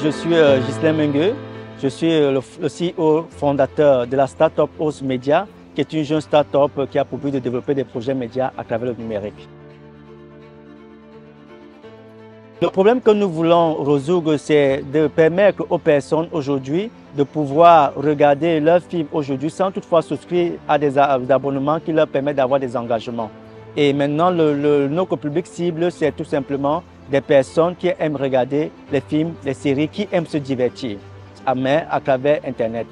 je suis Ghislain Mengue. Je suis le CEO fondateur de la start-up Ose Media, qui est une jeune start-up qui a pour but de développer des projets médias à travers le numérique. Le problème que nous voulons résoudre, c'est de permettre aux personnes aujourd'hui de pouvoir regarder leurs films aujourd'hui sans toutefois souscrire à des abonnements qui leur permettent d'avoir des engagements. Et maintenant, notre public cible, c'est tout simplement des personnes qui aiment regarder les films, les séries, qui aiment se divertir, mais à travers Internet.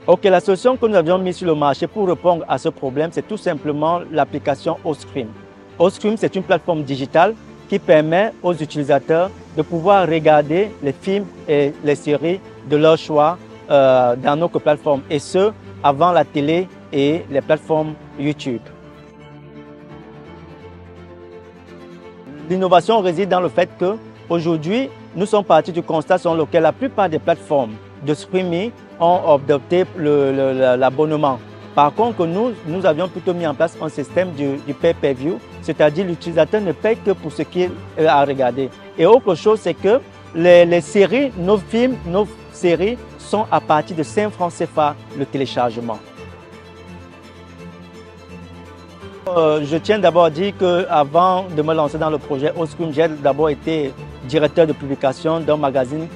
Ok, la solution que nous avions mise sur le marché pour répondre à ce problème, c'est tout simplement l'application OStream. OStream, c'est une plateforme digitale qui permet aux utilisateurs de pouvoir regarder les films et les séries de leur choix dans notre plateforme, et ce, avant la télé et les plateformes YouTube. L'innovation réside dans le fait qu'aujourd'hui, nous sommes partis du constat selon lequel la plupart des plateformes de streaming ont adopté l'abonnement. Par contre, nous avions plutôt mis en place un système du pay-per-view, c'est-à-dire l'utilisateur ne paye que pour ce qu'il a regardé. Et autre chose, c'est que les séries, nos films, nos séries sont à partir de 5 francs CFA le téléchargement. Je tiens d'abord à dire qu'avant de me lancer dans le projet OStream, j'ai d'abord été directeur de publication d'un magazine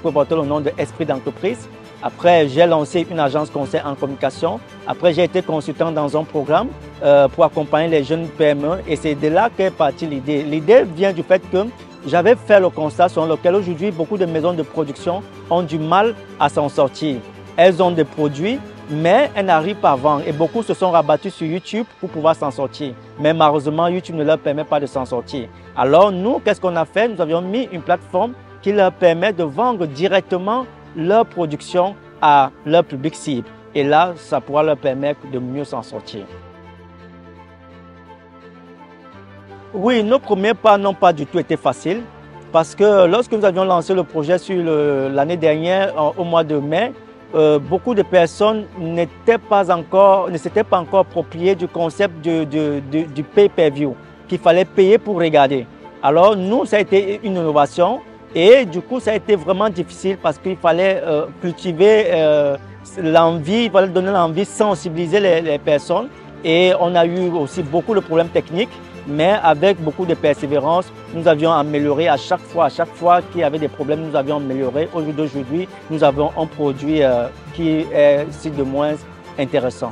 portant le nom de Esprit d'entreprise. Après, j'ai lancé une agence conseil en communication. Après, j'ai été consultant dans un programme pour accompagner les jeunes PME. Et c'est de là qu'est partie l'idée. L'idée vient du fait que j'avais fait le constat selon lequel aujourd'hui, beaucoup de maisons de production ont du mal à s'en sortir. Elles ont des produits, mais elles n'arrivent pas à vendre. Et beaucoup se sont rabattus sur YouTube pour pouvoir s'en sortir. Mais malheureusement, YouTube ne leur permet pas de s'en sortir. Alors nous, qu'est-ce qu'on a fait? Nous avions mis une plateforme qui leur permet de vendre directement leur production à leur public cible. Et là, ça pourra leur permettre de mieux s'en sortir. Oui, nos premiers pas n'ont pas du tout été faciles parce que lorsque nous avions lancé le projet sur l'année dernière, au mois de mai, beaucoup de personnes ne s'étaient pas encore appropriées du concept du pay-per-view, qu'il fallait payer pour regarder. Alors nous, ça a été une innovation. Et du coup, ça a été vraiment difficile parce qu'il fallait cultiver l'envie, il fallait donner l'envie, sensibiliser les personnes. Et on a eu aussi beaucoup de problèmes techniques, mais avec beaucoup de persévérance, nous avions amélioré à chaque fois qu'il y avait des problèmes, nous avions amélioré. Aujourd'hui, nous avons un produit qui est si de moins intéressant.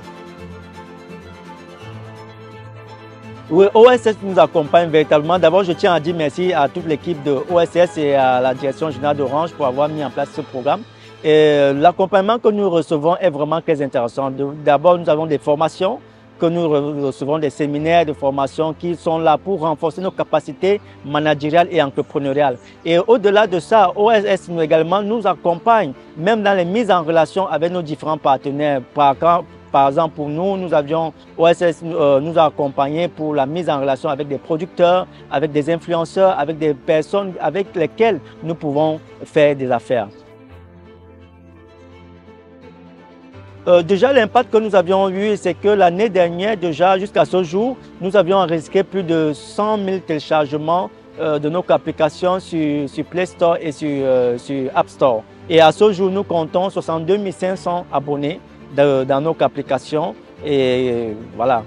Oui, OSS nous accompagne véritablement. D'abord, je tiens à dire merci à toute l'équipe de OSS et à la direction générale d'Orange pour avoir mis en place ce programme. Et l'accompagnement que nous recevons est vraiment très intéressant. D'abord, nous avons des formations, que nous recevons des séminaires de formation qui sont là pour renforcer nos capacités managériales et entrepreneuriales. Et au-delà de ça, OSS nous également nous accompagne, même dans les mises en relation avec nos différents partenaires. Par exemple, pour nous, OSS nous a accompagnés pour la mise en relation avec des producteurs, avec des influenceurs, avec des personnes avec lesquelles nous pouvons faire des affaires. Déjà, l'impact que nous avions eu, c'est que l'année dernière, déjà jusqu'à ce jour, nous avions enregistré plus de 100 000 téléchargements de notre application sur Play Store et sur App Store. Et à ce jour, nous comptons 62 500 abonnés dans notre application et voilà.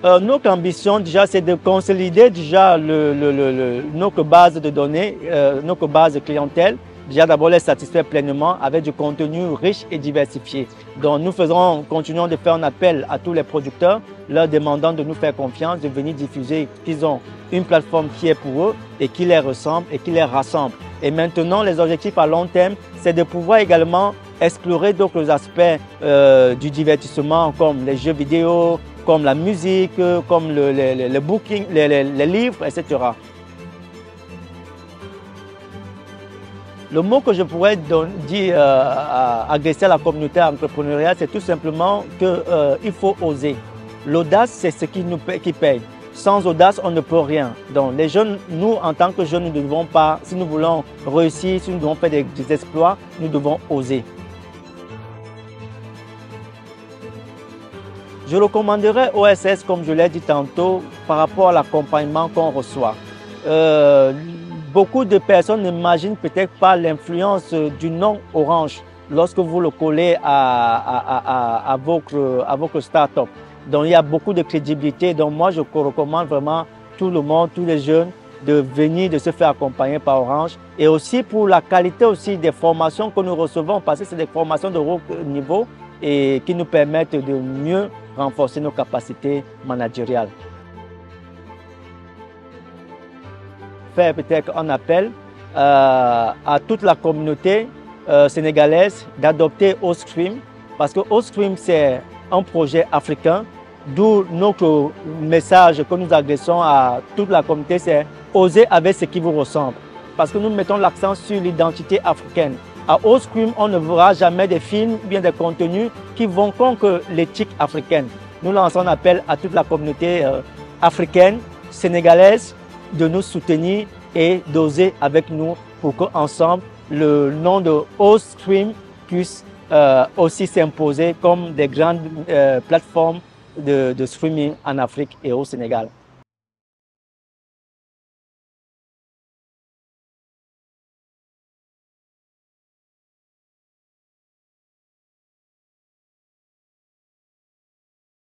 Notre ambition déjà, c'est de consolider déjà notre base de données, notre base de clientèle. Déjà d'abord les satisfaire pleinement avec du contenu riche et diversifié. Donc nous continuons de faire un appel à tous les producteurs, leur demandant de nous faire confiance, de venir diffuser qu'ils ont une plateforme qui est pour eux et qui les ressemble et qui les rassemble. Et maintenant, les objectifs à long terme, c'est de pouvoir également explorer d'autres aspects du divertissement comme les jeux vidéo, comme la musique, comme le booking, les livres, etc. Le mot que je pourrais dire adresser à la communauté entrepreneuriale, c'est tout simplement qu'il faut oser. L'audace, c'est ce qui paye. Sans audace, on ne peut rien. Donc les jeunes, nous, en tant que jeunes, nous ne devons pas, si nous voulons réussir, si nous devons faire des exploits, nous devons oser. Je recommanderais OSS, comme je l'ai dit tantôt, par rapport à l'accompagnement qu'on reçoit. Beaucoup de personnes n'imaginent peut-être pas l'influence du nom Orange lorsque vous le collez à votre start-up. Donc il y a beaucoup de crédibilité. Donc moi je recommande vraiment tout le monde, tous les jeunes, de venir, de se faire accompagner par Orange. Et aussi pour la qualité aussi des formations que nous recevons, parce que c'est des formations de haut niveau et qui nous permettent de mieux renforcer nos capacités managériales. Faire peut-être un appel à toute la communauté sénégalaise d'adopter Ostream, parce que Ostream c'est un projet africain, d'où notre message que nous adressons à toute la communauté, c'est oser avec ce qui vous ressemble, parce que nous mettons l'accent sur l'identité africaine. À Ostream, on ne verra jamais des films ou bien des contenus qui vont contre l'éthique africaine. Nous lançons un appel à toute la communauté africaine, sénégalaise, de nous soutenir et d'oser avec nous pour qu'ensemble, le nom de Ostream puisse aussi s'imposer comme des grandes plateformes de streaming en Afrique et au Sénégal.